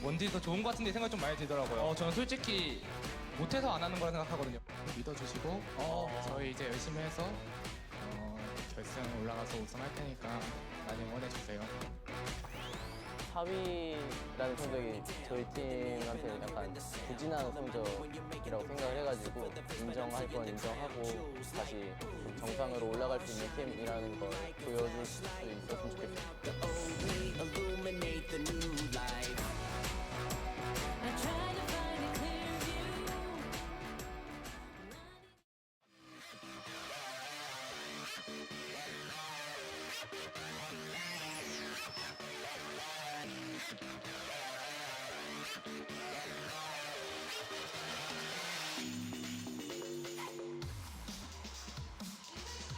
원딜이 더 좋은 것 같은데 생각 좀 많이 들더라고요. 저는 솔직히 못해서 안 하는 거라 생각하거든요. 믿어주시고 저희 이제 열심히 해서 결승 올라가서 우승할 테니까 많이 응원해주세요. 4위라는 성적이 저희 팀한테 약간 부진한 성적이라고 생각을 해가지고 인정할 건 인정하고 다시 좀 정상으로 올라갈 수 있는 팀이라는 걸 보여줄 수 있었으면 좋겠어요.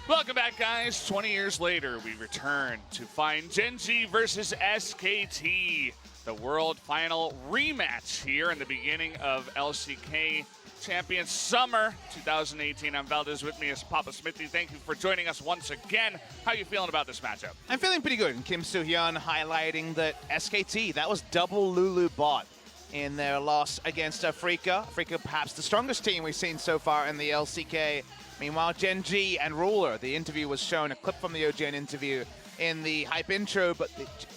Welcome back, guys. 20 years later, we return to find Genji versus SKT, the World Final rematch here in the beginning of LCK Champions Summer 2018. I'm Valdez. With me is Papa Smithy. Thank you for joining us once again. How are you feeling about this matchup? I'm feeling pretty good. And Kim Soo-hyun highlighting that SKT, that was double Lulu bot in their loss against FLICKR. FLICKR perhaps the strongest team we've seen so far in the LCK. Meanwhile, Gen.G and Ruler, the interview was shown, a clip from the OGN interview in the hype intro, but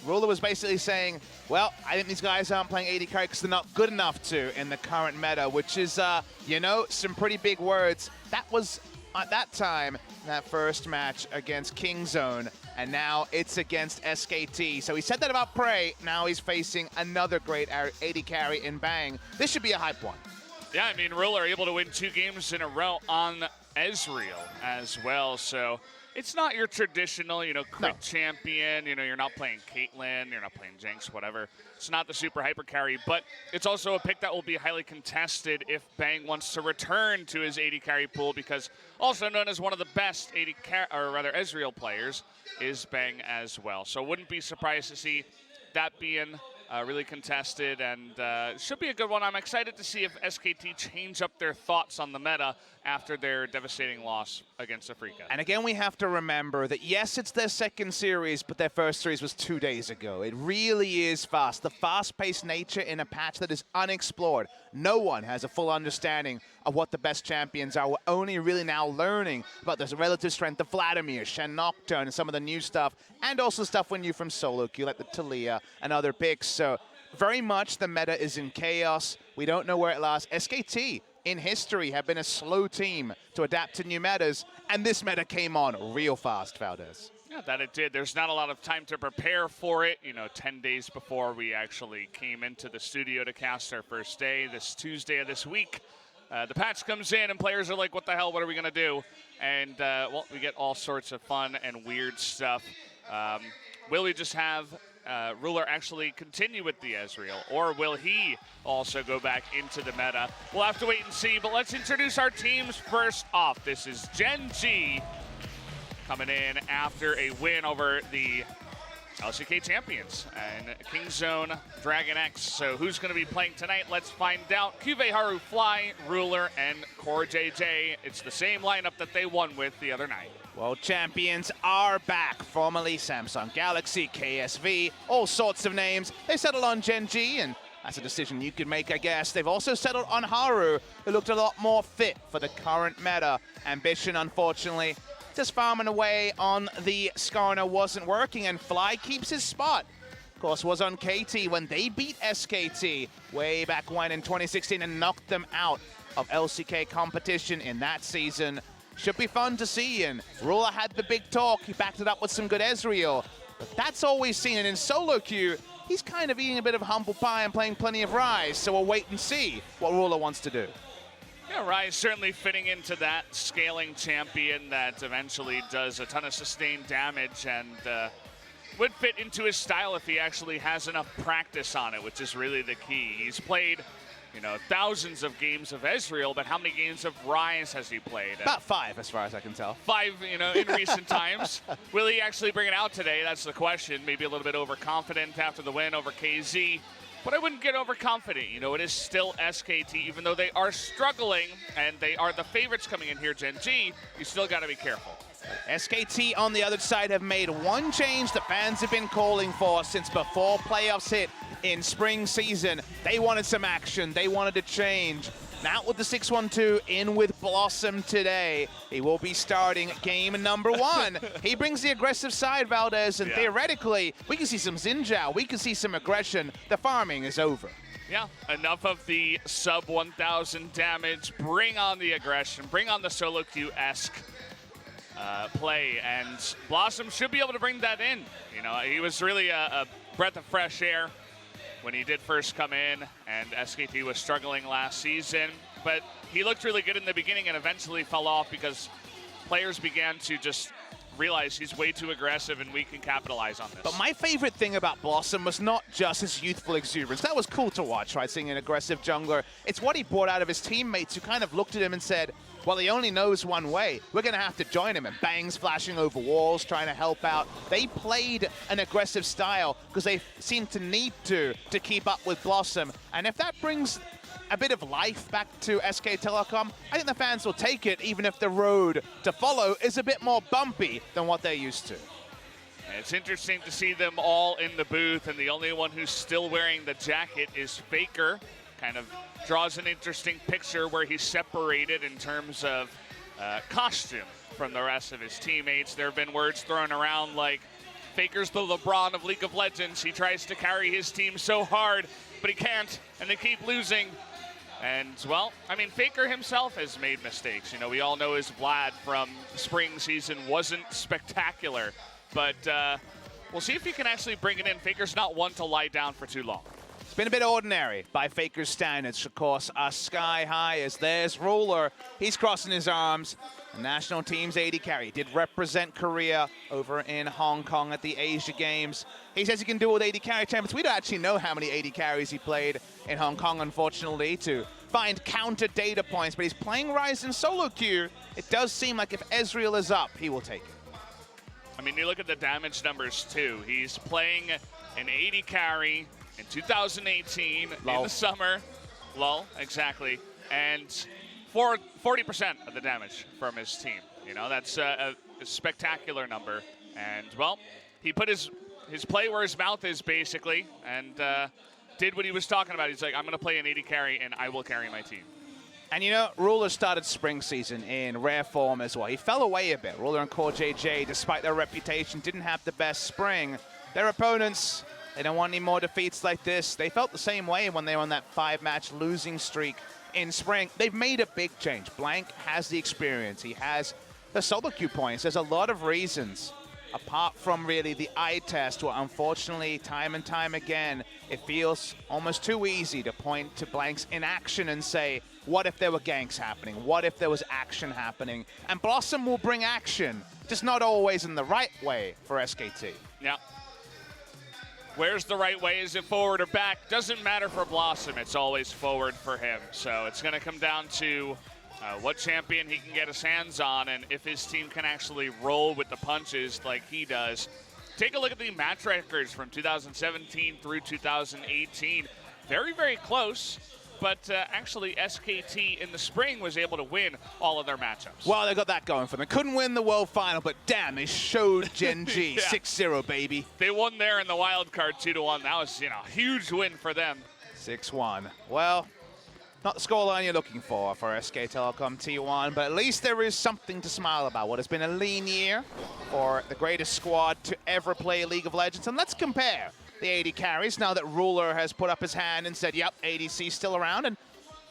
Ruler was basically saying, well, I think these guys aren't playing AD carry because they're not good enough to in the current meta, which is, you know, some pretty big words. That was, at that time, that first match against Kingzone, and now it's against SKT. So he said that about Prey, now he's facing another great AD carry in Bang. This should be a hype one. Yeah, I mean, Ruler able to win 2 games in a row on Ezreal as well, so it's not your traditional, you know, quick champion. You know, you're not playing Caitlyn, you're not playing Jinx, whatever. It's not the super hyper carry, but it's also a pick that will be highly contested if Bang wants to return to his AD carry pool, because also known as one of the best Ezreal players is Bang as well. So wouldn't be surprised to see that being really contested, and should be a good one. I'm excited to see if SKT change up their thoughts on the meta after their devastating loss against FLICKR. And again, we have to remember that, yes, it's their second series, but their first series was 2 days ago. It really is fast. The fast-paced nature in a patch that is unexplored. No one has a full understanding of what the best champions are. We're only really now learning about the relative strength of Vladimir, Shen Nocturne, and some of the new stuff, and also stuff we knew from solo queue, like the Talia and other picks. So very much the meta is in chaos. We don't know where it lasts. SKT, in history, have been a slow team to adapt to new metas, and this meta came on real fast, Valdez. Yeah, that it did. There's not a lot of time to prepare for it. You know, 10 days before we actually came into the studio to cast our first day, this Tuesday of this week. The patch comes in, and players are like, what the hell, what are we going to do? And, well, we get all sorts of fun and weird stuff. Will we just have Ruler actually continue with the Ezreal, or will he also go back into the meta? We'll have to wait and see, but let's introduce our teams first off. This is Gen.G coming in after a win over the LCK champions and Kingzone Dragon X. So who's going to be playing tonight? Let's find out. Cuvée, Haru, Fly, Ruler, and Core JJ. It's the same lineup that they won with the other night. World champions are back. Formerly Samsung Galaxy, KSV, all sorts of names. They settled on Gen.G, and that's a decision you could make, I guess. They've also settled on Haru, who looked a lot more fit for the current meta. Ambition, unfortunately, just farming away on the Skarner wasn't working, and Fly keeps his spot. Of course, was on KT when they beat SKT way back when in 2016 and knocked them out of LCK competition in that season. Should be fun to see, and Ruler had the big talk. He backed it up with some good Ezreal, but that's all we've seen. And in solo queue, he's kind of eating a bit of humble pie and playing plenty of Ryze, so we'll wait and see what Ruler wants to do. Yeah, Ryze certainly fitting into that scaling champion that eventually does a ton of sustained damage, and would fit into his style if he actually has enough practice on it, which is really the key. He's played, you know, thousands of games of Ezreal, but how many games of Rise has he played? About 5, as far as I can tell. 5, you know, in recent times. Will he actually bring it out today? That's the question. Maybe a little bit overconfident after the win over KZ. But I wouldn't get overconfident. You know, it is still SKT, even though they are struggling and they are the favorites coming in here, Gen.G, you still got to be careful. SKT on the other side have made one change the fans have been calling for since before playoffs hit in spring season. They wanted some action. They wanted to change. Now with the 6-1-2 in with Blossom today. He will be starting game number 1. He brings the aggressive side, Valdez, and theoretically, we can see some Xinjiao. We can see some aggression. The farming is over. Yeah, enough of the sub 1,000 damage. Bring on the aggression. Bring on the solo queue-esque play, and Blossom should be able to bring that in. You know, he was really a breath of fresh air when he did first come in, and SKT was struggling last season, but he looked really good in the beginning and eventually fell off because players began to just realize he's way too aggressive and we can capitalize on this. But my favorite thing about Blossom was not just his youthful exuberance. That was cool to watch, right, seeing an aggressive jungler. It's what he brought out of his teammates who kind of looked at him and said, well, he only knows one way. We're going to have to join him. And bangs flashing over walls, trying to help out. They played an aggressive style because they seemed to need to keep up with Blossom. And if that brings a bit of life back to SK Telecom, I think the fans will take it, even if the road to follow is a bit more bumpy than what they're used to. It's interesting to see them all in the booth, and the only one who's still wearing the jacket is FLICKR. Kind of draws an interesting picture where he's separated in terms of costume from the rest of his teammates. There have been words thrown around like FLICKR's the LeBron of League of Legends. He tries to carry his team so hard, but he can't, and they keep losing. And, well, I mean, FLICKR himself has made mistakes. You know, we all know his Vlad from spring season wasn't spectacular, but we'll see if he can actually bring it in. FLICKR's not one to lie down for too long. It's been a bit ordinary by FLICKR's standards, of course, are sky high as there's Ruler. He's crossing his arms. The national team's AD carry did represent Korea over in Hong Kong at the Asia Games. He says he can do it with AD carry champions. We don't actually know how many AD carries he played in Hong Kong, unfortunately, to find counter data points, but he's playing Rise in solo queue. It does seem like if Ezreal is up, he will take it. I mean, you look at the damage numbers, too. He's playing an AD carry in 2018 in the summer. Lol, exactly. And 40% of the damage from his team. You know, that's a spectacular number. And, well, he put his play where his mouth is, basically, and did what he was talking about. He's like, I'm going to play an AD carry, and I will carry my team. And, you know, Ruler started spring season in rare form as well. He fell away a bit. Ruler and Core JJ, despite their reputation, didn't have the best spring. Their opponents, they don't want any more defeats like this. They felt the same way when they were on that 5-match losing streak in spring. They've made a big change. Blank has the experience. He has the solo queue points. There's a lot of reasons, apart from really the eye test, where unfortunately, time and time again, it feels almost too easy to point to Blank's inaction and say, what if there were ganks happening? What if there was action happening? And Blossom will bring action, just not always in the right way for SKT. Yeah. Where's the right way? Is it forward or back? Doesn't matter for Blossom. It's always forward for him. So it's going to come down to what champion he can get his hands on and if his team can actually roll with the punches like he does. Take a look at the match records from 2017 through 2018. Very, very close. But actually, SKT in the spring was able to win all of their matchups. Well, they got that going for them. Couldn't win the World Final, but damn, they showed Gen.G. 6-0, baby. They won there in the wild card 2-1. That was, you know, a huge win for them. 6-1. Well, not the scoreline you're looking for SK Telecom T1, but at least there is something to smile about. What has been a lean year for the greatest squad to ever play League of Legends. And let's compare the AD carries now that Ruler has put up his hand and said, yep, ADC's still around. And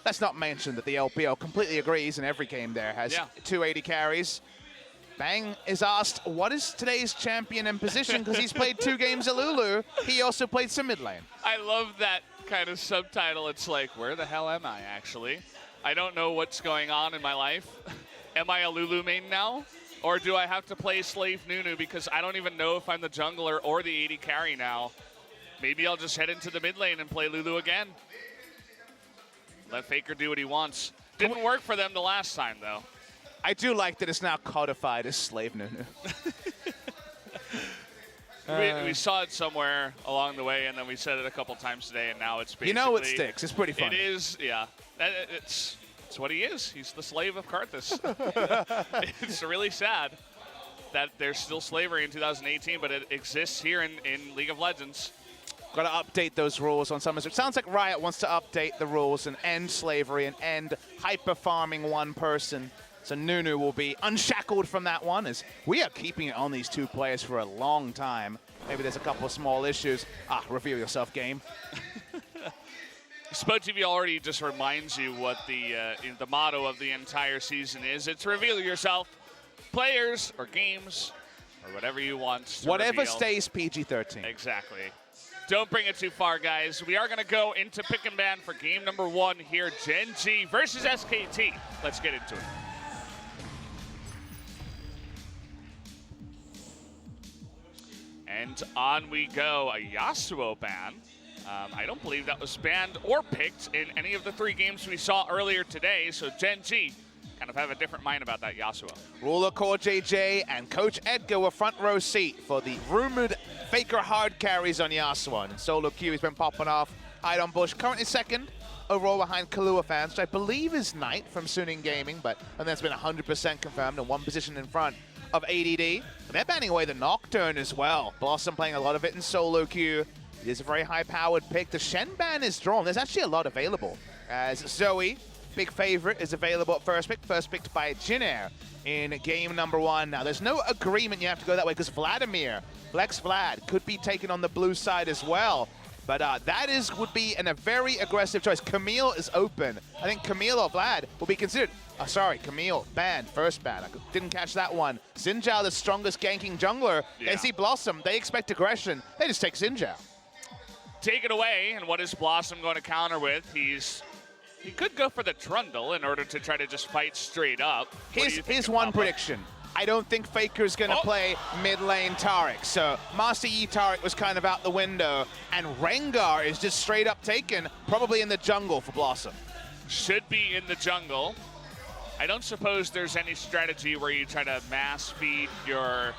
let's not mention that the LPL completely agrees in every game there has 2 AD carries. Bang is asked, what is today's champion in position? Because he's played 2 games at Lulu. He also played some mid lane. I love that kind of subtitle. It's like, where the hell am I, actually? I don't know what's going on in my life. Am I a Lulu main now? Or do I have to play Slave Nunu because I don't even know if I'm the jungler or the AD carry now? Maybe I'll just head into the mid lane and play Lulu again. Let FLICKR do what he wants. Didn't work for them the last time, though. I do like that it's now codified as Slave Nunu. We saw it somewhere along the way, and then we said it a couple times today, and now it's basically... You know it sticks. It's pretty funny. It is, yeah. It's what he is. He's the slave of Karthus. It's really sad that there's still slavery in 2018, but it exists here in League of Legends. Got to update those rules on some. It sounds like Riot wants to update the rules and end slavery and end hyper-farming one person. So Nunu will be unshackled from that one, as we are keeping it on these two players for a long time. Maybe there's a couple of small issues. Reveal yourself, game. SpoTV already just reminds you what the motto of the entire season is. It's reveal yourself, players or games or whatever you want to Whatever reveal. stays PG-13. Exactly. Don't bring it too far, guys. We are going to go into pick and ban for game number 1 here, Gen.G versus SKT. Let's get into it. And on we go, a Yasuo ban. I don't believe that was banned or picked in any of the 3 games we saw earlier today, so Gen.G kind of have a different mind about that Yasuo. Ruler Core JJ and Coach Edgar were front row seat for the rumored FLICKR hard carries on Yasuo. And solo queue has been popping off. Idon Bush currently second overall behind Kahlua fans, which I believe is Knight from Suning Gaming, but and that's been 100% confirmed and 1 position in front of ADD. And they're banning away the Nocturne as well. Blossom playing a lot of it in solo queue. It is a very high-powered pick. The Shen ban is drawn. There's actually a lot available, as Zoe, big favorite, is available at first picked by Jinair in game number 1. Now, there's no agreement you have to go that way because Vladimir, Flex Vlad, could be taken on the blue side as well. But that would be a very aggressive choice. Camille is open. I think Camille or Vlad will be considered. Sorry, Camille, banned, first ban. I didn't catch that one. Xin Zhao, the strongest ganking jungler. Yeah. They see Blossom, they expect aggression. They just take Xin Zhao. Take it away, and what is Blossom going to counter with? He could go for the Trundle in order to try to just fight straight up. Here's one prediction. I don't think FLICKR is going to play mid lane Taric. So Master Yi Taric was kind of out the window, and Rengar is just straight up taken, probably in the jungle for Blossom. Should be in the jungle. I don't suppose there's any strategy where you try to mass feed your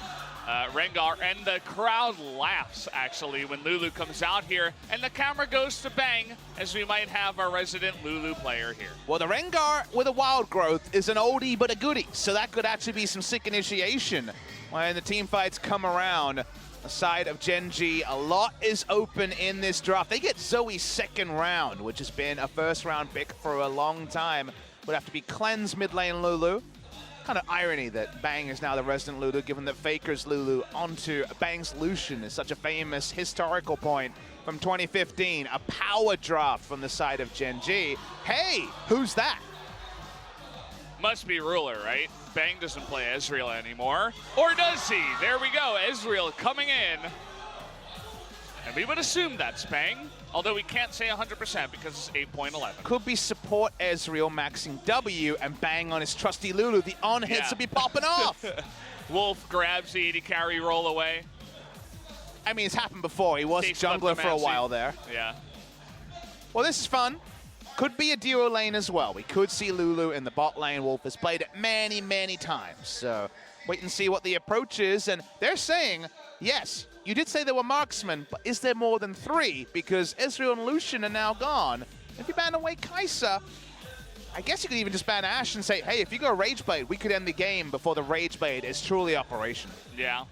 Rengar, and the crowd laughs, actually, when Lulu comes out here, and the camera goes to Bang, as we might have our resident Lulu player here. Well, the Rengar with a wild growth is an oldie but a goodie, so that could actually be some sick initiation when the team fights come around. The side of Gen.G, a lot is open in this draft. They get Zoe's second round, which has been a first-round pick for a long time. Would have to be cleansed mid lane Lulu. Kind of irony that Bang is now the resident Lulu, given that FLICKR's Lulu onto Bang's Lucian is such a famous historical point from 2015. A power draft from the side of Gen.G. Hey, who's that? Must be Ruler, right? Bang doesn't play Ezreal anymore. Or does he? There we go, Ezreal coming in. And we would assume that's Bang, although we can't say 100% because it's 8.11. Could be support Ezreal maxing W and Bang on his trusty Lulu. The on hits will be popping off. Wolf grabs the AD carry roll away. I mean, it's happened before. He was jungler for a while there. Yeah. Well, this is fun. Could be a duo lane as well. We could see Lulu in the bot lane. Wolf has played it many, many times. So wait and see what the approach is. And they're saying, yes, you did say there were marksmen, but is there more than 3? Because Ezreal and Lucian are now gone. If you ban away Kai'Sa, I guess you could even just ban Ashe and say, hey, if you go Rage Blade, we could end the game before the Rage Blade is truly operational. Yeah.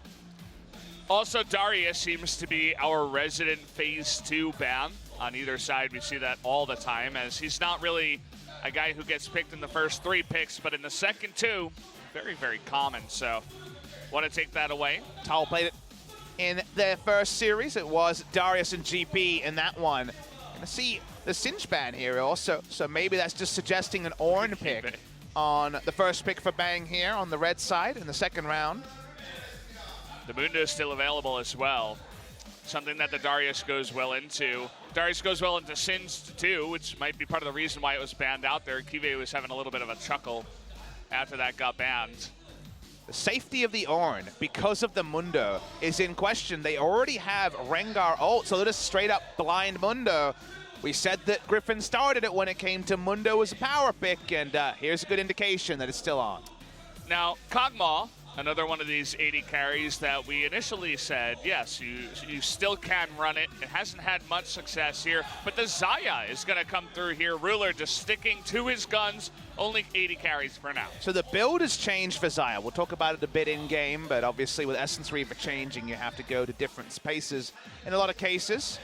Also, Darius seems to be our resident phase 2 ban. On either side, we see that all the time, as he's not really a guy who gets picked in the first 3 picks, but in the second 2, very, very common. So, want to take that away. Towel played it in their first series. It was Darius and GP in that one. And I see the Singe ban here also, so maybe that's just suggesting an Ornn pick on the first pick for Bang here on the red side in the second round. The Mundo is still available as well. Something that the Darius goes well into. Darius goes well into Singe too, which might be part of the reason why it was banned out there. Kive was having a little bit of a chuckle after that got banned. The safety of the Ornn, because of the Mundo, is in question. They already have Rengar ult, so they're just straight up blind Mundo. We said that Griffin started it when it came to Mundo as a power pick, and here's a good indication that it's still on. Now, Kog'Maw, another one of these 80 carries that we initially said, yes, you still can run it. It hasn't had much success here, but the Xayah is going to come through here. Ruler just sticking to his guns, only 80 carries for now. So the build has changed for Xayah. We'll talk about it a bit in-game, but obviously with Essence Reaver changing, you have to go to different spaces in a lot of cases.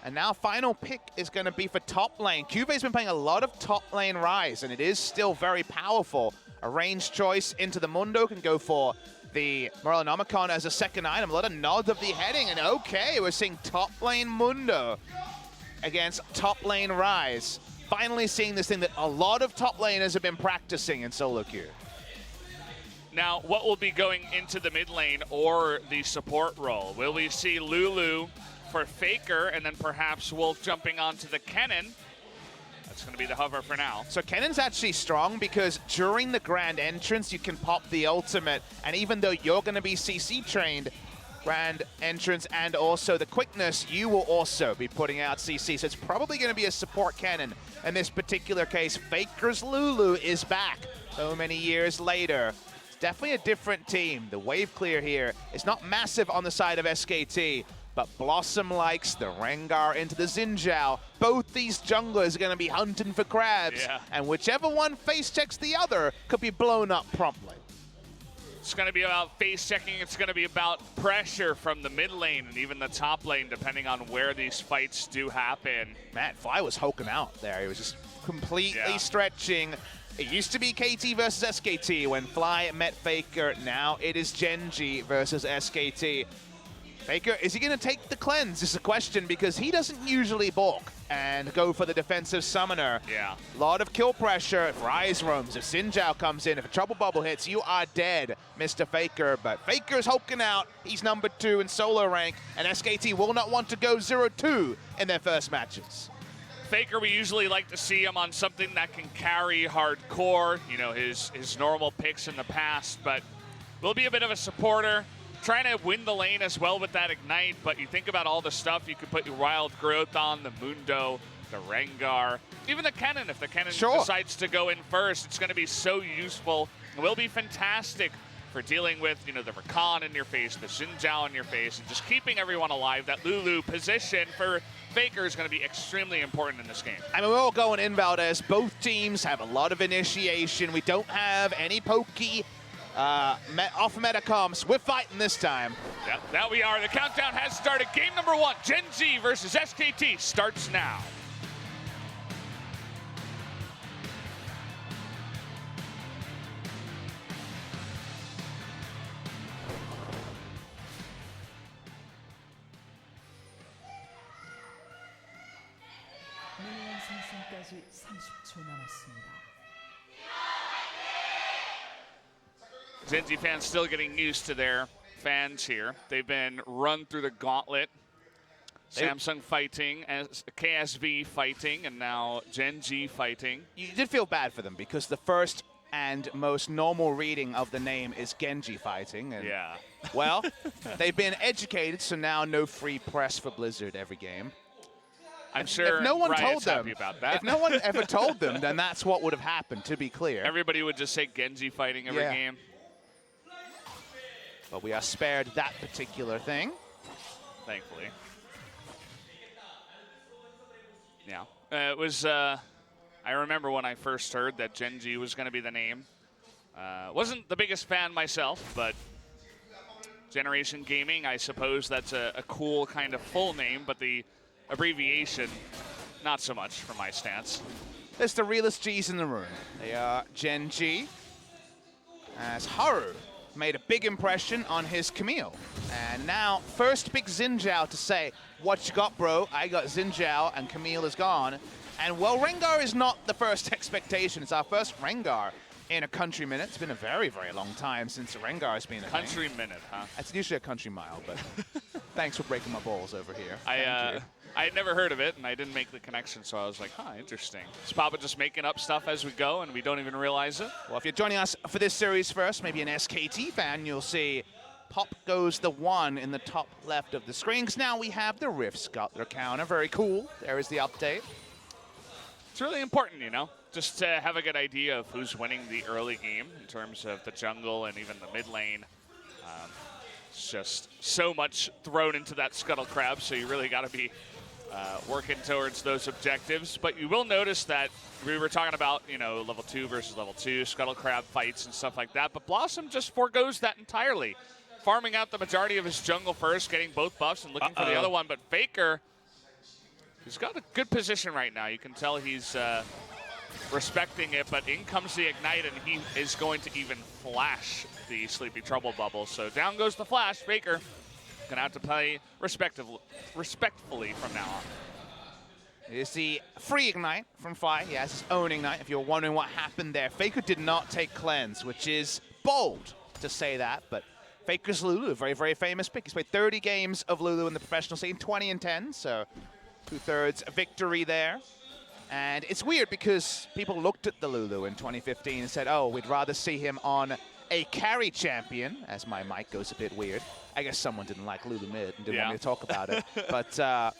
And now final pick is going to be for top lane. Cuve's been playing a lot of top lane Ryze, and it is still very powerful. A range choice into the Mundo can go for the Morellonomicon as a second item. A lot of nods of the heading, and okay, we're seeing top lane Mundo against top lane Ryze. Finally seeing this thing that a lot of top laners have been practicing in solo queue. Now, what will be going into the mid lane or the support role? Will we see Lulu for FLICKR, and then perhaps Wolf jumping onto the Kennen? That's going to be the hover for now. So Kennen's actually strong because during the grand entrance, you can pop the ultimate, and even though you're going to be CC trained, grand entrance and also the quickness, you will also be putting out CC. So it's probably going to be a support Kennen. In this particular case, FLICKR's Lulu is back so many years later. It's definitely a different team. The wave clear here is not massive on the side of SKT, but Blossom likes the Rengar into the Xin Zhao. Both these junglers are going to be hunting for crabs, and whichever one face checks the other could be blown up promptly. It's going to be about face checking. It's going to be about pressure from the mid lane and even the top lane, depending on where these fights do happen. Man, Fly was hulking out there. He was just completely stretching. It used to be KT versus SKT when Fly met FLICKR. Now it is Genji versus SKT. FLICKR, is he going to take the cleanse? Is a question because he doesn't usually balk and go for the defensive summoner. Yeah. A lot of kill pressure. If Ryze roams, if Xin Zhao comes in, if a trouble bubble hits, you are dead, Mr. FLICKR. But FLICKR's hulking out. He's number 2 in solo rank, and SKT will not want to go 0-2 in their first matches. FLICKR, we usually like to see him on something that can carry hardcore, you know, his normal picks in the past, but will be a bit of a supporter. Trying to win the lane as well with that Ignite, but you think about all the stuff you could put your Wild Growth on, the Mundo, the Rengar, even the Kennen. If the Kennen decides to go in first, it's going to be so useful. It will be fantastic for dealing with, you know, the Rakan in your face, the Xin Zhao in your face, and just keeping everyone alive. That Lulu position for FLICKR is going to be extremely important in this game. I mean, we're all going in, Valdez. Both teams have a lot of initiation. We don't have any pokey off meta comps. We're fighting this time. Yep, that we are. The countdown has started. Game number 1, Gen.G versus SKT starts now. 생성까지 30초 남았습니다. Genji fans still getting used to their fans here. They've been run through the gauntlet. Samsung fighting, KSV fighting, and now Gen.G fighting. You did feel bad for them because the first and most normal reading of the name is Genji fighting. And well, they've been educated, so now no free press for Blizzard every game. I'm sure if no one Riot's told them, happy about that. If no one ever told them, then that's what would have happened, to be clear. Everybody would just say Genji fighting every game. But we are spared that particular thing. Thankfully. Yeah. It was, I remember when I first heard that Genji was going to be the name. Wasn't the biggest fan myself, but Generation Gaming, I suppose that's a cool kind of full name, but the abbreviation, not so much from my stance. There's the realest G's in the room. They are Gen.G, as Haru made a big impression on his Camille. And now, first big Xin Zhao to say, what you got, bro? I got Xin Zhao, and Camille is gone. And well, Rengar is not the first expectation. It's our first Rengar in a country minute. It's been a very, very long time since Rengar has been a country minute, huh? It's usually a country mile, but thanks for breaking my balls over here. I had never heard of it, and I didn't make the connection, so I was like, huh, interesting. Is Papa just making up stuff as we go, and we don't even realize it? Well, if you're joining us for this series first, maybe an SKT fan, you'll see Pop goes the 1 in the top left of the screen. 'Cause now we have the Rift Scuttler counter. Very cool. There is the update. It's really important, you know, just to have a good idea of who's winning the early game in terms of the jungle and even the mid lane. It's just so much thrown into that Scuttle Crab, so you really got to be working towards those objectives. But you will notice that we were talking about, you know, level 2 versus level 2, Scuttle Crab fights and stuff like that, but Blossom just forgoes that entirely. Farming out the majority of his jungle first, getting both buffs and looking for the other one, but FLICKR, he's got a good position right now. You can tell he's respecting it, but in comes the Ignite, and he is going to even flash the Sleepy Trouble Bubble. So down goes the flash. FLICKR gonna have to play respectfully from now on. It is the free Ignite from Fly. He has his own Ignite. If you're wondering what happened there, FLICKR did not take Cleanse, which is bold to say that, but FLICKR's Lulu, a very, very famous pick. He's played 30 games of Lulu in the professional scene, 20 and 10, so 2/3 victory there. And it's weird because people looked at the Lulu in 2015 and said, oh, we'd rather see him on a carry champion, as my mic goes a bit weird. I guess someone didn't like Lulu mid and didn't want me to talk about it. But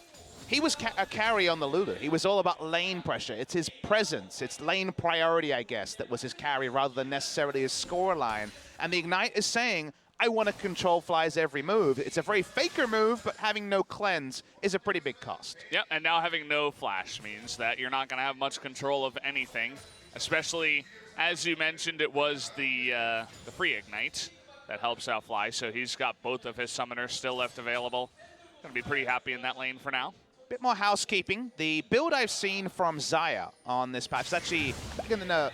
he was a carry on the Lulu. He was all about lane pressure. It's his presence. It's lane priority, I guess, that was his carry rather than necessarily his score line. And the Ignite is saying, I want to control Fly's every move. It's a very FLICKR move, but having no Cleanse is a pretty big cost. Yep, and now having no flash means that you're not going to have much control of anything, especially, as you mentioned, it was the free Ignite that helps out Fly, so he's got both of his summoners still left available. Going to be pretty happy in that lane for now. Bit more housekeeping. The build I've seen from Xayah on this patch is actually back in the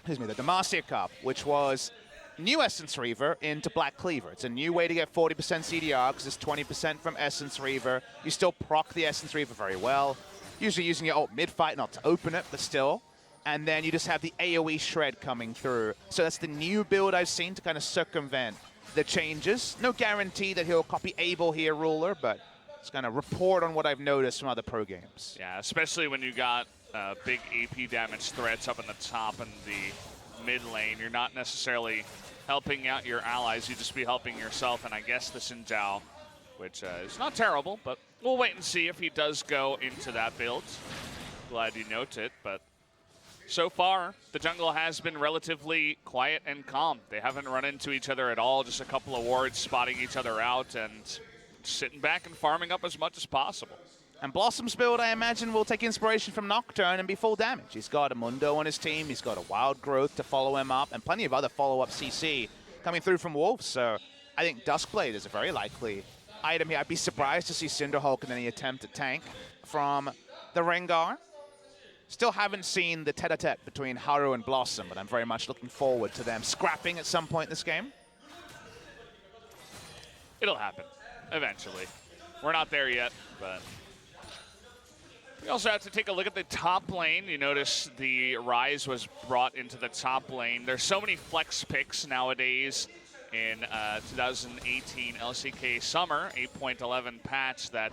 Demacia Cup, which was new Essence Reaver into Black Cleaver. It's a new way to get 40% CDR because it's 20% from Essence Reaver. You still proc the Essence Reaver very well. Usually using your ult mid-fight, not to open it, but still. And then you just have the AoE shred coming through. So that's the new build I've seen to kind of circumvent the changes. No guarantee that he'll copy Abel here, Ruler, but it's going to report on what I've noticed from other pro games. Yeah, especially when you got big AP damage threats up in the top and the mid lane. You're not necessarily helping out your allies, you just be helping yourself, and I guess the Xin Zhao, which is not terrible, but we'll wait and see if he does go into that build. Glad you note it, but so far, the jungle has been relatively quiet and calm. They haven't run into each other at all, just a couple of wards spotting each other out and sitting back and farming up as much as possible. And Blossom's build, I imagine, will take inspiration from Nocturne and be full damage. He's got a Mundo on his team, he's got a Wild Growth to follow him up, and plenty of other follow-up CC coming through from Wolves. So I think Duskblade is a very likely item here. I'd be surprised to see Cinderhulk in any attempt at tank from the Rengar. Still haven't seen the tete-a-tete between Haru and Blossom, but I'm very much looking forward to them scrapping at some point in this game. It'll happen, eventually. We're not there yet, but we also have to take a look at the top lane. You notice the Rise was brought into the top lane. There's so many flex picks nowadays in 2018 LCK Summer 8.11 patch that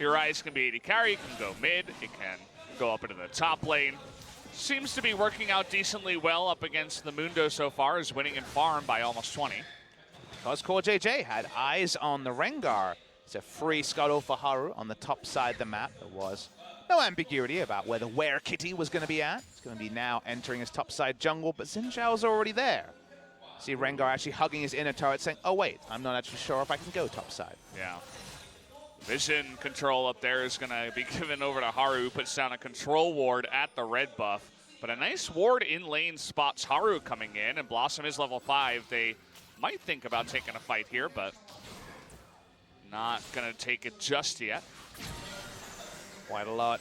your Rise can be AD carry, it can go mid, it can go up into the top lane. Seems to be working out decently well up against the Mundo so far, is winning in farm by almost 20. Because Core JJ had eyes on the Rengar. It's a free scuttle for Haru on the top side of the map. There was no ambiguity about where the Were-Kitty was going to be at. It's going to be now entering his top side jungle, but Xin Zhao's already there. See Rengar actually hugging his inner turret saying, oh wait, I'm not actually sure if I can go top side. Yeah. Vision control up there is going to be given over to Haru, who puts down a control ward at the red buff. But a nice ward in lane spots Haru coming in, and Blossom is level 5. They might think about taking a fight here, but not going to take it just yet. Quite a lot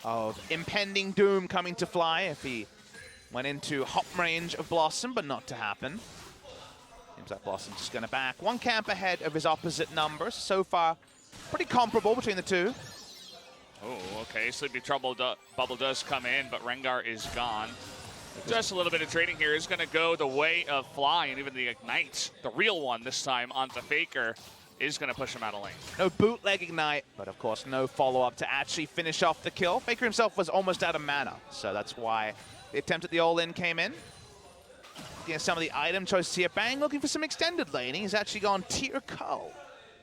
of impending doom coming to Fly if he went into hop range of Blossom, but not to happen. Seems like Blossom's just going to back one camp ahead of his opposite numbers. So far, pretty comparable between the two. Oh, okay. Sleepy Trouble Bubble does come in, but Rengar is gone. Just a little bit of trading here is going to go the way of Fly, and even the Ignite, the real one this time, onto FLICKR. is going to push him out of lane. No bootleg ignite, but of course no follow-up to actually finish off the kill. Faker himself was almost out of mana, so that's why the attempt at the all-in came in. Looking at some of the item choices here, Bang looking for some extended laning. He's actually gone tier cull.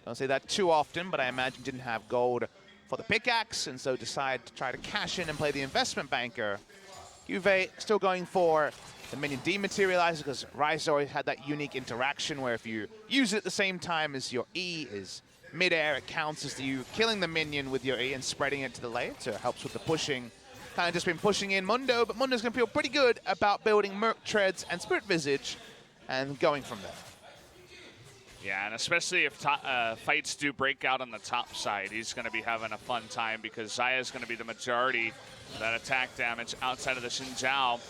Don't say that too often, but I imagine didn't have gold for the pickaxe, and so decided to try to cash in and play the investment banker. Juve still going for the minion dematerializer because Ryze always had that unique interaction where if you use it at the same time as your E is mid-air, it counts as you killing the minion with your E and spreading it to the lane, so it helps with the pushing. Kind of just been pushing in Mundo, but Mundo's going to feel pretty good about building Merc Treads and Spirit Visage and going from there. Yeah, and especially if fights do break out on the top side, he's going to be having a fun time because Xayah's going to be the majority of that attack damage outside of the Xin Zhao,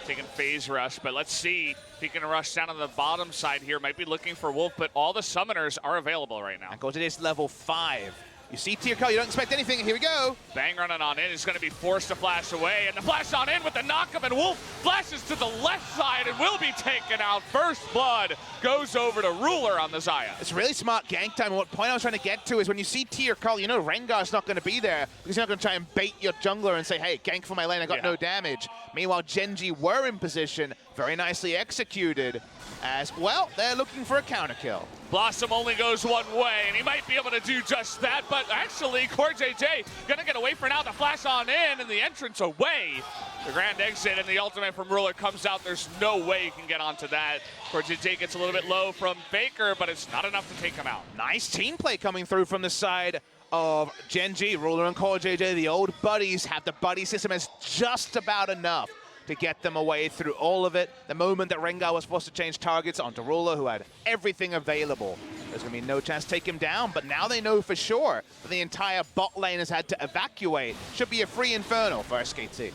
taking phase rush. But let's see if he can rush down on the bottom side here. Might be looking for Wolf, but all the summoners are available right now. And go to this level 5. You see tier cull, you don't expect anything. Here we go. Bang running on in is going to be forced to flash away, and the flash on in with the knockup, and Wolf flashes to the left side and will be taken out. First blood goes over to Ruler on the Xayah. It's really smart gank time. And what point I was trying to get to is when you see tier cull, you know Rengar's not going to be there because he's not going to try and bait your jungler and say, hey, gank for my lane, I got no damage. Meanwhile, Genji were in position, very nicely executed. As well, they're looking for a counter kill. Blossom only goes one way, and he might be able to do just that, but actually, CoreJJ gonna get away for now. The flash on in, and the entrance away. The grand exit and the ultimate from Ruler comes out. There's no way you can get onto that. CoreJJ gets a little bit low from Faker, but it's not enough to take him out. Nice team play coming through from the side of Gen.G. Ruler and CoreJJ, the old buddies, have the buddy system as just about enough to get them away through all of it. The moment that Rengar was forced to change targets onto Ruler, who had everything available, there's going to be no chance to take him down, but now they know for sure that the entire bot lane has had to evacuate. Should be a free Inferno for SKT.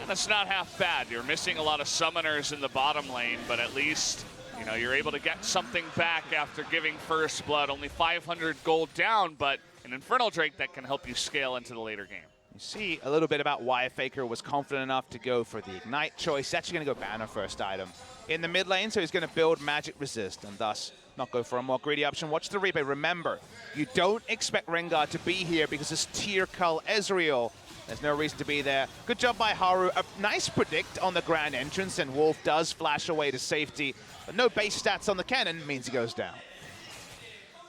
And that's not half bad. You're missing a lot of summoners in the bottom lane, but at least, you know, you're able to get something back after giving first blood. Only 500 gold down, but an Infernal Drake that can help you scale into the later game. You see a little bit about why Faker was confident enough to go for the Ignite choice. He's actually going to go banner first item in the mid lane, so he's going to build Magic Resist and thus not go for a more greedy option. Watch the replay. Remember, you don't expect Rengar to be here because it's tier cull Ezreal. There's no reason to be there. Good job by Haru. A nice predict on the grand entrance, and Wolf does flash away to safety, but no base stats on the cannon means he goes down.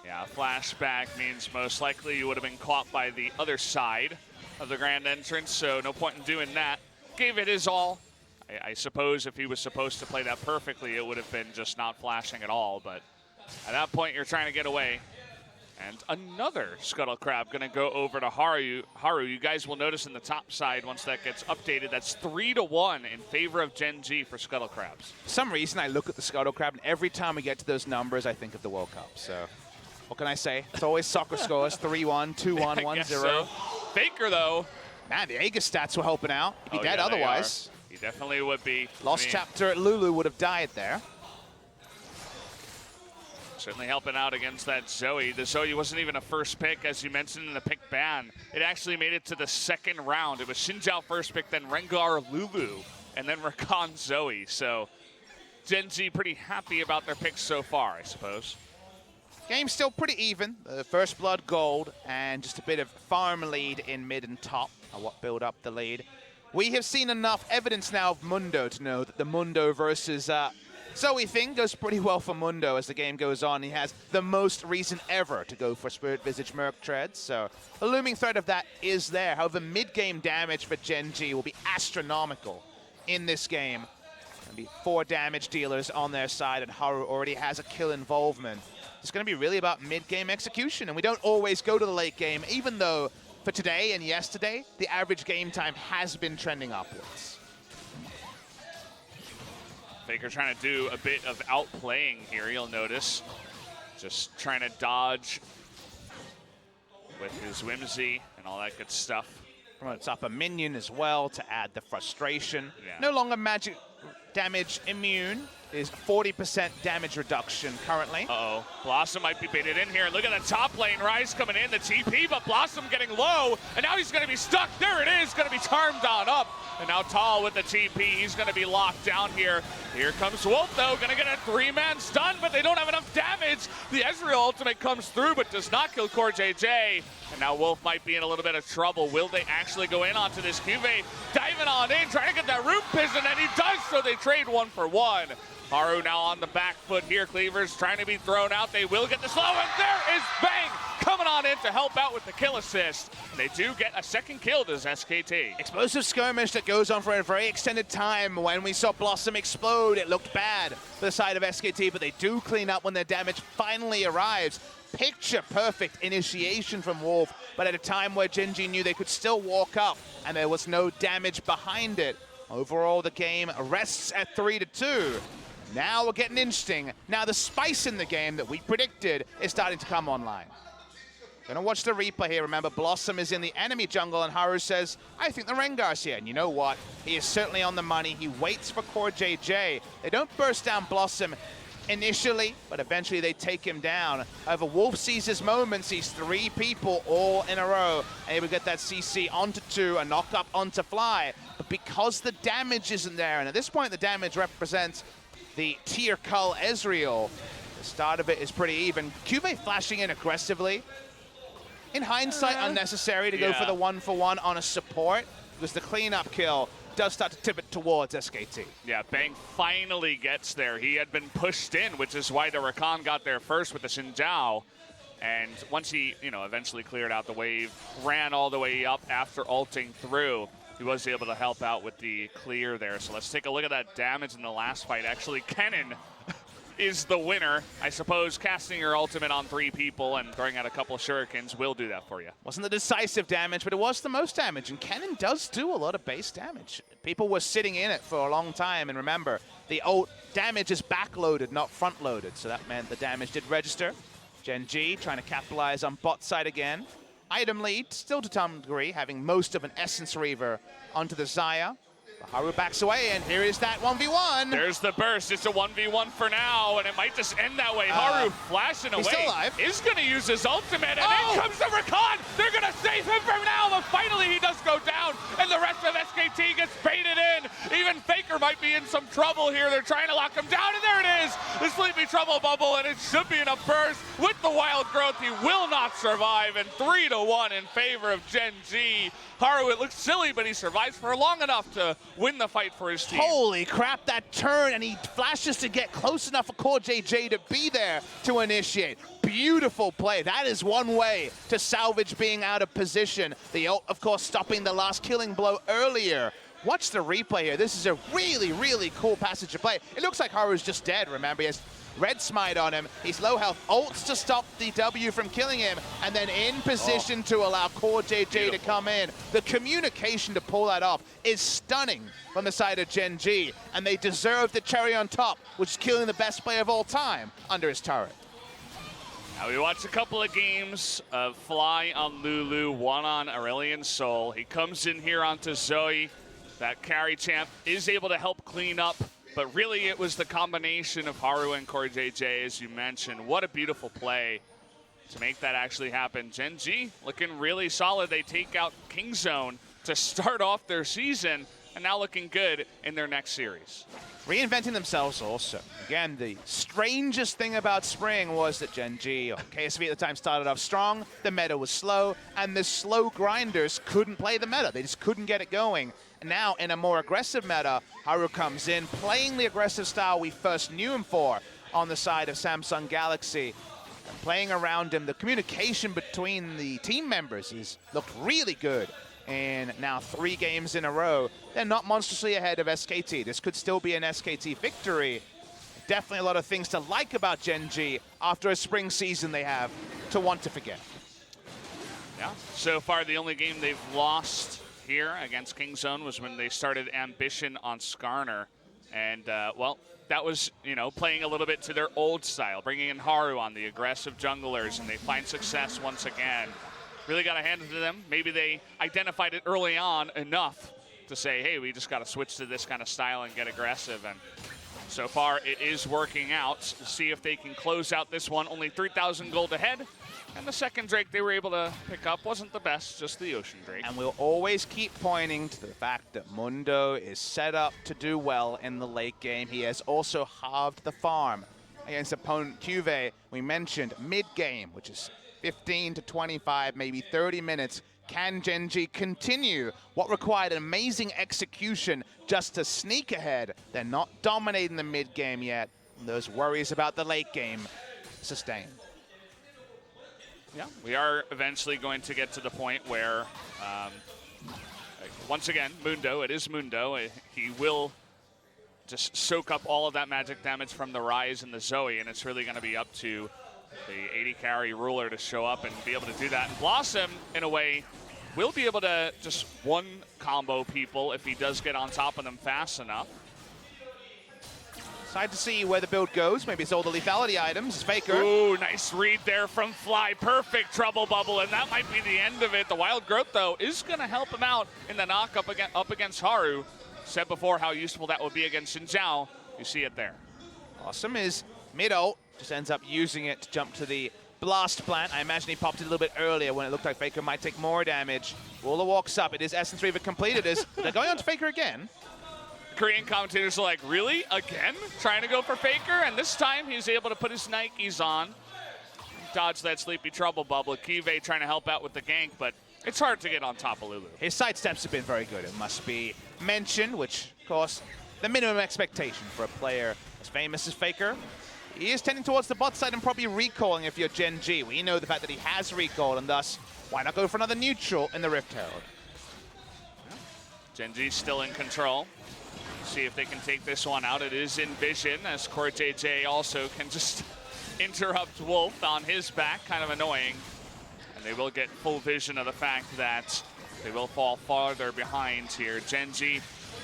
Yeah, flashback means most likely you would have been caught by the other side of the grand entrance, so no point in doing that. Gave it his all. I suppose if he was supposed to play that perfectly, it would have been just not flashing at all, but at that point, you're trying to get away. And another Scuttle Crab going to go over to Haru. You guys will notice in the top side, once that gets updated, that's 3-1 in favor of Gen.G for Scuttle Crabs. For some reason, I look at the Scuttle Crab, and every time we get to those numbers, I think of the World Cup, so what can I say? It's always soccer scores, 3-1, 2-1, 1-0. So. Faker, though. Man, the Aegis stats were helping out. He'd be dead otherwise. He definitely would be. Lost chapter at Lulu would have died there. Certainly helping out against that Zoe. The Zoe wasn't even a first pick, as you mentioned in the pick ban. It actually made it to the second round. It was Xin Zhao first pick, then Rengar Lulu, and then Rakan Zoe. So Gen.G pretty happy about their picks so far, I suppose. Game's still pretty even. First blood gold and just a bit of farm lead in mid and top are what build up the lead. We have seen enough evidence now of Mundo to know that the Mundo versus Zoe thing goes pretty well for Mundo as the game goes on. He has the most reason ever to go for Spirit Visage Merc Treads, so the looming threat of that is there. However, mid-game damage for Gen.G will be astronomical in this game. There'll be 4 damage dealers on their side, and Haru already has a kill involvement. It's going to be really about mid-game execution, and we don't always go to the late game, even though for today and yesterday, the average game time has been trending upwards. Faker trying to do a bit of outplaying here, you'll notice. Just trying to dodge with his whimsy and all that good stuff. Promotes up a minion as well to add the frustration. Yeah. No longer magic damage immune, is 40% damage reduction currently. Uh-oh. Blossom might be baited in here. Look at the top lane. Rise coming in, the TP, but Blossom getting low, and now he's going to be stuck. There it is, going to be charmed on up. And now Tall with the TP, he's going to be locked down here. Here comes Wolf, though, going to get a 3-man stun, but they don't have enough damage. The Ezreal ultimate comes through, but does not kill CoreJJ. And now Wolf might be in a little bit of trouble. Will they actually go in onto this Cuvée? Diving on in, trying to get that root piston, and he does, so they trade 1 for 1. Haru now on the back foot here. Cleaver's trying to be thrown out. They will get the slow, and there is Bang coming on in to help out with the kill assist. They do get a second kill, does SKT. Explosive skirmish that goes on for a very extended time. When we saw Blossom explode, it looked bad for the side of SKT, but they do clean up when their damage finally arrives. Picture perfect initiation from Wolf, but at a time where Genji knew they could still walk up and there was no damage behind it. Overall, the game rests at 3-2. Now we're getting interesting. Now the spice in the game that we predicted is starting to come online. Gonna watch the replay here. Remember, Blossom is in the enemy jungle, and Haru says, I think the Rengar's here. And you know what? He is certainly on the money. He waits for CoreJJ. They don't burst down Blossom initially, but eventually they take him down. However, Wolf sees his moment, sees 3 people all in a row, and he would get that CC onto 2, a knock up onto Fly. But because the damage isn't there, and at this point the damage represents the tier cull Ezreal, the start of it is pretty even. Cuvée flashing in aggressively. In hindsight, unnecessary to go for the 1-for-1 on a support, because the cleanup kill does start to tip it towards SKT. Yeah, Bang finally gets there. He had been pushed in, which is why the Rakan got there first with the Xin Zhao. And once he, eventually cleared out the wave, ran all the way up after ulting through, he was able to help out with the clear there. So let's take a look at that damage in the last fight. Actually, Kennen is the winner. I suppose casting your ultimate on 3 people and throwing out a couple of shurikens will do that for you. Wasn't the decisive damage, but it was the most damage, and Kennen does do a lot of base damage. People were sitting in it for a long time, and remember, the ult damage is backloaded, not front-loaded, so that meant the damage did register. Gen.G trying to capitalize on bot side again. Item lead, still to some degree, having most of an Essence Reaver onto the Xayah. Haru backs away, and here is that 1v1. There's the burst. It's a 1v1 for now, and it might just end that way. Haru flashing away. He's still alive. Is going to use his ultimate, and in comes the Rakan. They're going to save him from now, but finally he does go down, and the rest of SKT gets baited in. Even FLICKR might be in some trouble here. They're trying to lock him down, and there it is. The Sleepy Trouble Bubble, and it should be in a burst. With the Wild Growth, he will not survive, and 3-1 in favor of Gen.G. Haru, it looks silly, but he survives for long enough to win the fight for his team. Holy crap, that turn, and he flashes to get close enough for CoreJJ to be there to initiate. Beautiful play. That is one way to salvage being out of position. The ult, of course, stopping the last killing blow earlier. Watch the replay here. This is a really, really cool passage of play. It looks like Haru's just dead, remember? He has red smite on him. He's low health. Ults to stop the W from killing him, and then in position to allow CoreJJ to come in. The communication to pull that off is stunning from the side of Gen.G, and they deserve the cherry on top, which is killing the best player of all time under his turret. Now we watched a couple of games of Fly on Lulu, one on Aurelion Sol. He comes in here onto Zoe. That carry champ is able to help clean up, but really it was the combination of Haru and CoreJJ, as you mentioned. What a beautiful play to make that actually happen. Gen.G looking really solid. They take out Kingzone to start off their season, and now looking good in their next series. Reinventing themselves also. Again, the strangest thing about spring was that Gen.G, or KSV at the time, started off strong, the meta was slow, and the slow grinders couldn't play the meta. They just couldn't get it going. And now, in a more aggressive meta, Haru comes in, playing the aggressive style we first knew him for on the side of Samsung Galaxy. And playing around him, the communication between the team members has looked really good. And now 3 games in a row, they're not monstrously ahead of SKT. This could still be an SKT victory. Definitely a lot of things to like about Gen.G after a spring season they have to want to forget. Yeah, so far the only game they've lost here against Kingzone was when they started Ambition on Skarner. And, well, that was, playing a little bit to their old style, bringing in Haru on the aggressive junglers, and they find success once again. Really got to hand it to them. Maybe they identified it early on enough to say, hey, we just got to switch to this kind of style and get aggressive. And So far, it is working out. See if they can close out this one. Only 3,000 gold ahead. And the second Drake they were able to pick up wasn't the best, just the Ocean Drake. And we'll always keep pointing to the fact that Mundo is set up to do well in the late game. He has also halved the farm against opponent Juve. We mentioned mid-game, which is 15 to 25, maybe 30 minutes. Can Genji continue what required an amazing execution just to sneak ahead? They're not dominating the mid-game yet. Those worries about the late game sustained. Yeah, we are eventually going to get to the point where, once again, Mundo, it is Mundo. He will just soak up all of that magic damage from the Ryze and the Zoe, and it's really going to be up to the 80 carry ruler to show up and be able to do that. And Blossom, in a way, will be able to just one combo people if he does get on top of them fast enough. Excited to see where the build goes. Maybe it's all the lethality items. FLICKR. Ooh, nice read there from Fly. Perfect trouble bubble, and that might be the end of it. The Wild Growth, though, is going to help him out in the knock up against Haru. Said before how useful that would be against Xin Zhao. You see it there. Awesome is mid-ult. Just ends up using it to jump to the blast plant. I imagine he popped it a little bit earlier when it looked like FLICKR might take more damage. Ruler walks up. It is Essence Reaver completed. They're going on to FLICKR again. Korean commentators are like, really? Again? Trying to go for FLICKR? And this time he's able to put his Nikes on. Dodge that sleepy trouble bubble. Kive trying to help out with the gank, but it's hard to get on top of Lulu. His sidesteps have been very good, it must be mentioned, which, of course, the minimum expectation for a player as famous as FLICKR. He is tending towards the bot side and probably recalling if you're Gen.G. We know the fact that he has recalled, and thus, why not go for another neutral in the Rift Herald? Gen.G still in control. See if they can take this one out. It is in vision, as Core JJ also can just interrupt Wolf on his back. Kind of annoying. And they will get full vision of the fact that they will fall farther behind here. Gen.G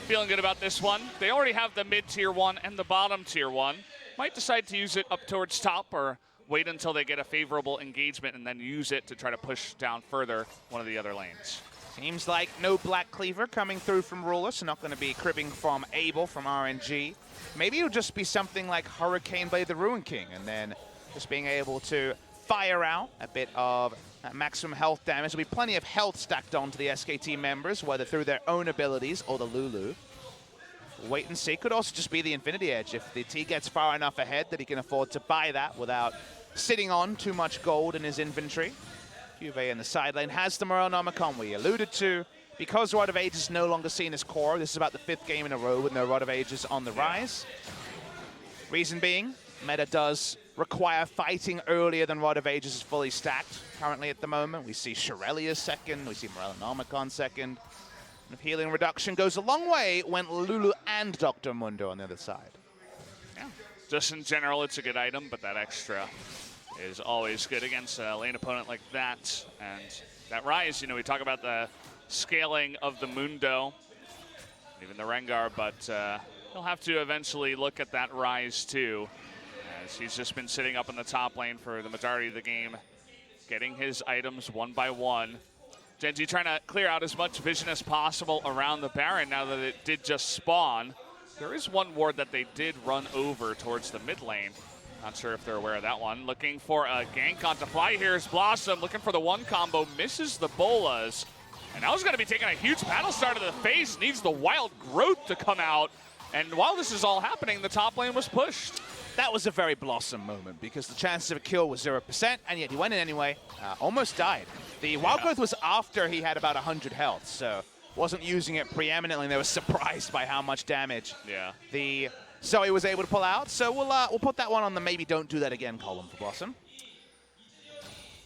feeling good about this one. They already have the mid-tier one and the bottom tier one. Might decide to use it up towards top or wait until they get a favorable engagement and then use it to try to push down further one of the other lanes. Seems like no Black Cleaver coming through from Ruler, so not going to be cribbing from Abel from RNG. Maybe it'll just be something like Hurricane Blade the Ruin King, and then just being able to fire out a bit of maximum health damage. There'll be plenty of health stacked onto the SKT members, whether through their own abilities or the Lulu. Wait and see. Could also just be the Infinity Edge if the T gets far enough ahead that he can afford to buy that without sitting on too much gold in his inventory. Juve in the side lane has the Morelnomicon we alluded to. Because Rod of Ages is no longer seen as core, this is about the 5th game in a row with no Rod of Ages on the rise. Reason being, meta does require fighting earlier than Rod of Ages is fully stacked. Currently at the moment, we see Shirelia's second, we see Morelnomicon second. And healing reduction goes a long way when Lulu and Dr. Mundo on the other side. Yeah, just in general, it's a good item, but that extra is always good against a lane opponent like that. And that Rise, you know, we talk about the scaling of the Mundo, even the Rengar, but he'll have to eventually look at that Rise too, as he's just been sitting up in the top lane for the majority of the game, getting his items one by one. Genji trying to clear out as much vision as possible around the Baron now that it did just spawn. There is one ward that they did run over towards the mid lane. Not sure if they're aware of that one. Looking for a gank onto Fly. Here's Blossom looking for the one combo. Misses the bolas. And now he's going to be taking a huge battle start to the face. Needs the Wild Growth to come out. And while this is all happening, the top lane was pushed. That was a very Blossom moment because the chances of a kill was 0%, and yet he went in anyway. Almost died. The Wild Growth was after he had about 100 health, so wasn't using it preeminently. They were surprised by how much damage the Zoe was able to pull out. So we'll put that one on the maybe don't do that again column for Blossom.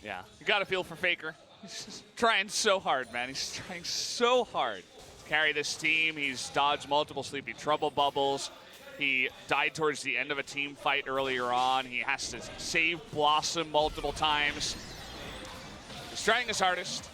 Yeah, you got to feel for FLICKR. He's just trying so hard, man. He's trying so hard to carry this team. He's dodged multiple sleepy trouble bubbles. He died towards the end of a team fight earlier on. He has to save Blossom multiple times. He's trying his hardest.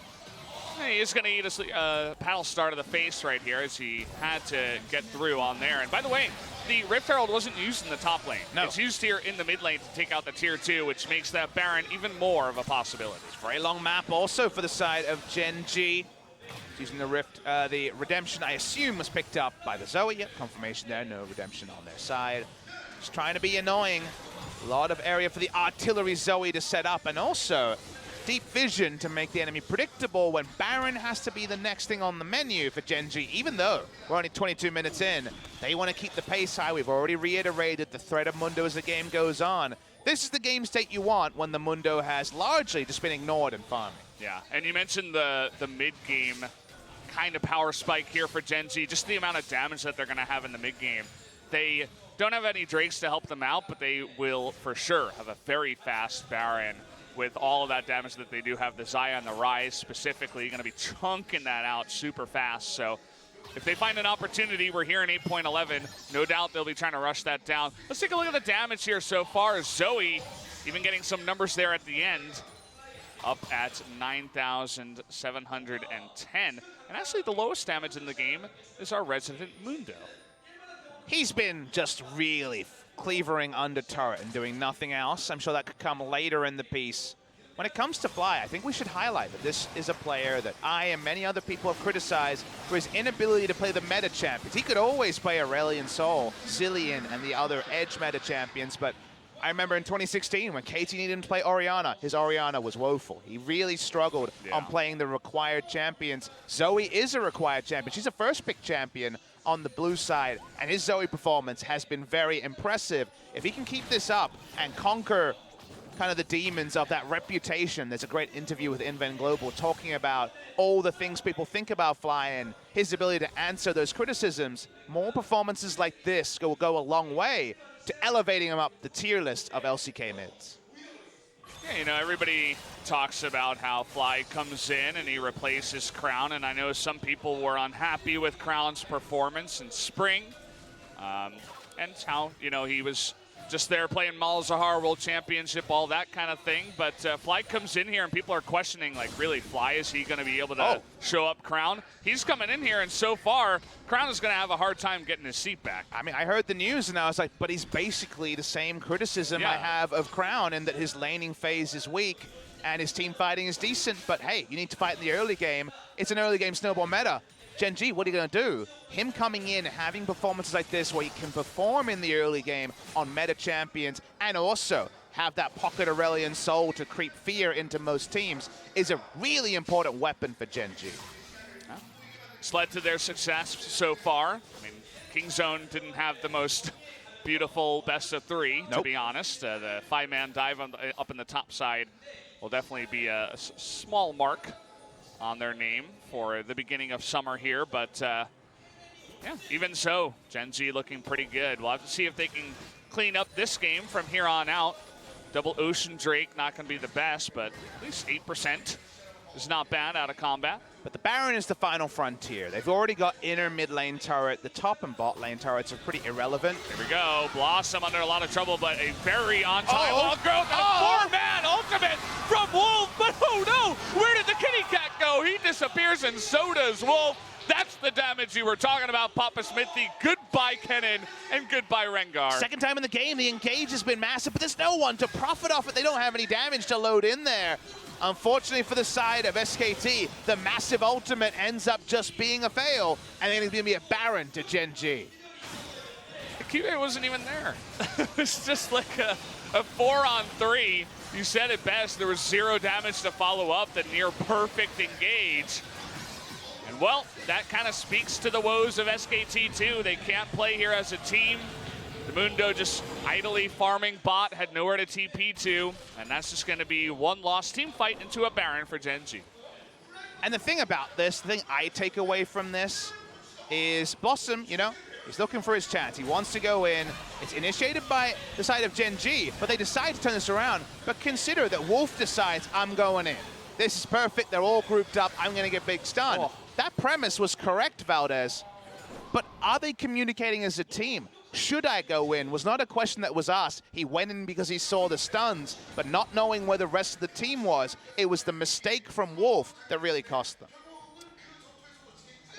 He is going to eat a paddle star to the face right here as he had to get through on there. And by the way, the Rift Herald wasn't used in the top lane. No. It's used here in the mid lane to take out the tier 2, which makes that Baron even more of a possibility. Very long map also for the side of Gen.G. Using the Rift, the Redemption, I assume, was picked up by the Zoe. Yep, confirmation there, no Redemption on their side. Just trying to be annoying. A lot of area for the Artillery Zoe to set up, and also deep vision to make the enemy predictable when Baron has to be the next thing on the menu for Genji. Even though we're only 22 minutes in, they want to keep the pace high. We've already reiterated the threat of Mundo as the game goes on. This is the game state you want when the Mundo has largely just been ignored in farming. Yeah, and you mentioned the mid-game kind of power spike here for Genji, just the amount of damage that they're going to have in the mid-game. They don't have any Drakes to help them out, but they will for sure have a very fast Baron with all of that damage that they do have. The Xayah and the Rise specifically going to be chunking that out super fast. So if they find an opportunity, we're here in 8.11. No doubt they'll be trying to rush that down. Let's take a look at the damage here so far. Zoe even getting some numbers there at the end, up at 9,710. And actually the lowest damage in the game is our resident Mundo. He's been just really cleavering under turret and doing nothing else. I'm sure that could come later in the piece. When it comes to Fly, I think we should highlight that this is a player that I and many other people have criticized for his inability to play the meta champions. He could always play Aurelion Sol, Zilean, and the other edge meta champions, but I remember in 2016 when KT needed him to play Orianna, his Orianna was woeful. He really struggled on playing the required champions. Zoe is a required champion. She's a first pick champion on the blue side, and his Zoe performance has been very impressive. If he can keep this up and conquer kind of the demons of that reputation, there's a great interview with Inven Global talking about all the things people think about Fly and his ability to answer those criticisms. More performances like this will go a long way to elevating him up the tier list of LCK mids. Yeah, you know, everybody talks about how Fly comes in and he replaces Crown, and I know some people were unhappy with Crown's performance in spring, and how, you know, he was just there playing Malzahar World Championship, all that kind of thing. But Fly comes in here and people are questioning, like, really, Fly, is he going to be able to show up Crown? He's coming in here, and so far, Crown is going to have a hard time getting his seat back. I mean, I heard the news and I was like, but he's basically the same criticism I have of Crown in that his laning phase is weak and his team fighting is decent. But hey, you need to fight in the early game. It's an early game snowball meta. Gen.G, what are you going to do? Him coming in, having performances like this where he can perform in the early game on meta champions and also have that pocket Aurelion Sol to creep fear into most teams is a really important weapon for Gen.G. It's led to their success so far. I mean, Kingzone didn't have the most beautiful best of three, to be honest. The 5-man dive up in the top side will definitely be a small mark on their name for the beginning of summer here, but yeah, even so, Gen.G looking pretty good. We'll have to see if they can clean up this game from here on out. Double Ocean Drake, not going to be the best, but at least 8% is not bad out of combat. But the Baron is the final frontier. They've already got inner mid lane turret. The top and bot lane turrets are pretty irrelevant. Here we go. Blossom under a lot of trouble, but a very on-time wall growth and a 4-man ultimate from Wolf. But oh no, where did the kitty cat go? He disappears and so does Wolf. That's the damage you were talking about, Papa Smithy. Goodbye, Kennen, and goodbye, Rengar. Second time in the game, the engage has been massive, but there's no one to profit off it. They don't have any damage to load in there. Unfortunately for the side of SKT, the massive ultimate ends up just being a fail, and then it's going to be a Baron to Gen.G. The QA wasn't even there. It was just like a 4-on-3. You said it best. There was 0 damage to follow up, the near perfect engage. And well, that kind of speaks to the woes of SKT too. They can't play here as a team. The Mundo just idly farming bot, had nowhere to TP to, and that's just going to be one lost team fight into a Baron for Gen.G. And the thing about this, the thing I take away from this is Blossom, you know, he's looking for his chance. He wants to go in. It's initiated by the side of Gen.G, but they decide to turn this around. But consider that Wolf decides, I'm going in. This is perfect. They're all grouped up. I'm going to get big stun. Oh. That premise was correct, Valdez. But are they communicating as a team? Should I go in was not a question that was asked. He went in because he saw the stuns, but not knowing where the rest of the team was, it was the mistake from Wolf that really cost them.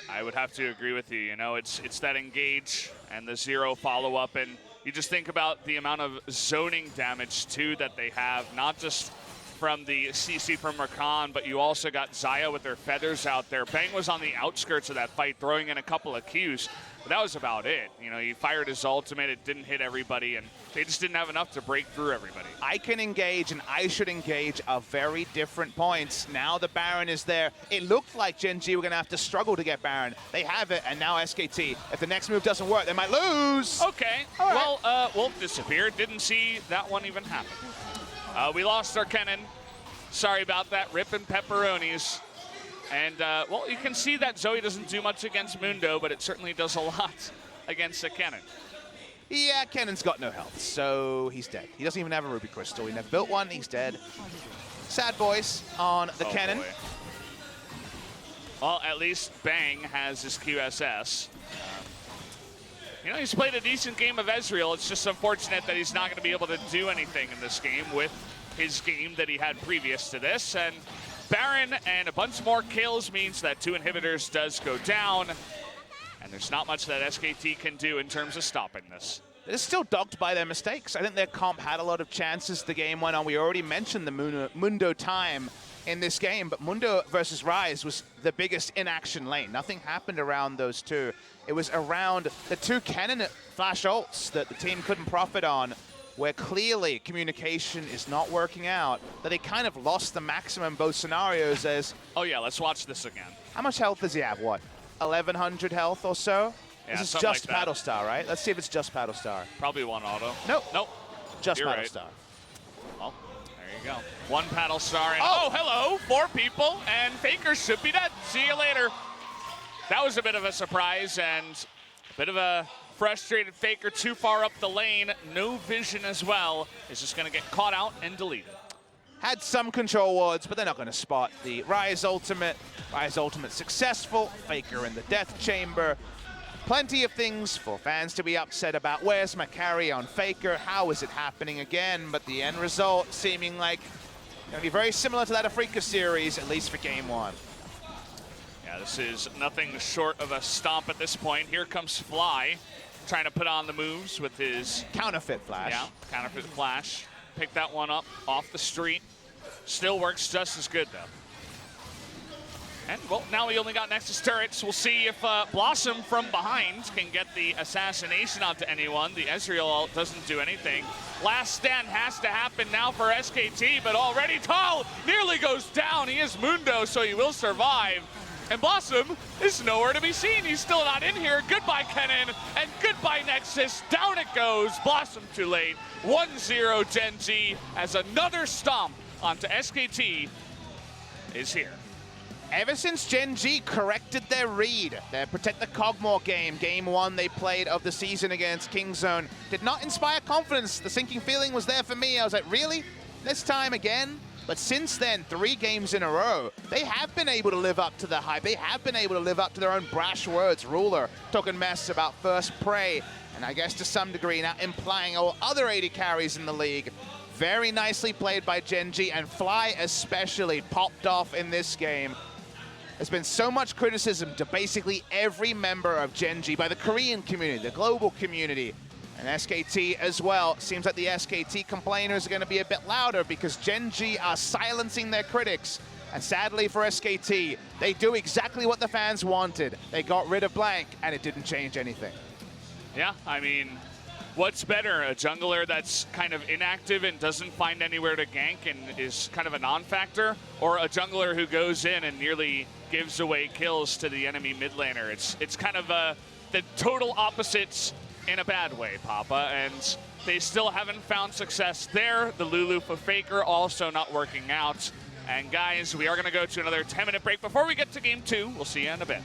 I would have to agree with you. You know, it's that engage and the 0 follow-up, and you just think about the amount of zoning damage, too, that they have, not just from the CC from Rakan, but you also got Xayah with their feathers out there. Bang was on the outskirts of that fight, throwing in a couple of Qs, but that was about it. You know, he fired his ultimate, it didn't hit everybody, and they just didn't have enough to break through everybody. I can engage and I should engage are very different points. Now the Baron is there. It looked like Gen.G were going to have to struggle to get Baron. They have it, and now SKT. If the next move doesn't work, they might lose. Okay, well, Wolf disappeared. Didn't see that one even happen. We lost our Kennen. Sorry about that. Ripping pepperonis. And, well, you can see that Zoe doesn't do much against Mundo, but it certainly does a lot against a Kennen. Yeah, Kennen's got no health, so he's dead. He doesn't even have a Ruby Crystal. He never built one. He's dead. Sad boys on the Kennen. Boy. Well, at least Bang has his QSS. You know, he's played a decent game of Ezreal. It's just unfortunate that he's not going to be able to do anything in this game with his game that he had previous to this. And Baron and a bunch more kills means that 2 inhibitors does go down. And there's not much that SKT can do in terms of stopping this. They're still dogged by their mistakes. I think their comp had a lot of chances the game went on. We already mentioned the Mundo time in this game, but Mundo versus Ryze was the biggest in-action lane. Nothing happened around those two. It was around the 2 Kennen flash ults that the team couldn't profit on, where clearly communication is not working out, that they kind of lost the maximum in both scenarios as... Oh yeah, let's watch this again. How much health does he have? What, 1,100 health or so? Yeah, this is something just like that. Battlestar, right? Let's see if it's just Battlestar. Probably one auto. Nope. Nope. Just You're Battlestar. Right. Well, there you go. 1 paddle star and oh, hello, 4 people, and FLICKR should be dead. See you later. That was a bit of a surprise and a bit of a frustrated FLICKR too far up the lane. No vision as well. Is just going to get caught out and deleted. Had some control wards, but they're not going to spot the Ryze ultimate. Ryze ultimate successful. FLICKR in the death chamber. Plenty of things for fans to be upset about. Where's my carry on FLICKR? How is it happening again? But the end result seeming like going to be very similar to that Afrika series, at least for game 1. Yeah, this is nothing short of a stomp at this point. Here comes Fly, trying to put on the moves with his... Counterfeit flash. Yeah, counterfeit flash. Pick that one up off the street. Still works just as good, though. And, well, now we only got Nexus turrets. We'll see if Blossom from behind can get the assassination onto anyone. The Ezreal ult doesn't do anything. Last stand has to happen now for SKT, but already Tal nearly goes down. He is Mundo, so he will survive. And Blossom is nowhere to be seen. He's still not in here. Goodbye, Kennen, and goodbye, Nexus. Down it goes. Blossom too late. 1-0 Gen.G as another stomp onto SKT is here. Ever since Gen.G corrected their read, their Protect the Cogmore game 1 they played of the season against Kingzone, did not inspire confidence. The sinking feeling was there for me. I was like, really? This time again? But since then, 3 games in a row, they have been able to live up to the hype. They have been able to live up to their own brash words. Ruler talking mess about first prey, and I guess to some degree now implying all other 80 carries in the league. Very nicely played by Gen.G, and Fly especially popped off in this game. There's been so much criticism to basically every member of Gen.G by the Korean community, the global community, and SKT as well. Seems like the SKT complainers are going to be a bit louder because Gen.G are silencing their critics. And sadly for SKT, they do exactly what the fans wanted. They got rid of Blank, and it didn't change anything. Yeah, I mean, what's better, a jungler that's kind of inactive and doesn't find anywhere to gank and is kind of a non-factor, or a jungler who goes in and nearly gives away kills to the enemy mid laner? It's kind of the total opposites in a bad way, Papa, and they still haven't found success there. The Lulu for FLICKR also not working out. And guys, we are going to go to another 10-minute break before we get to game 2. We'll see you in a bit.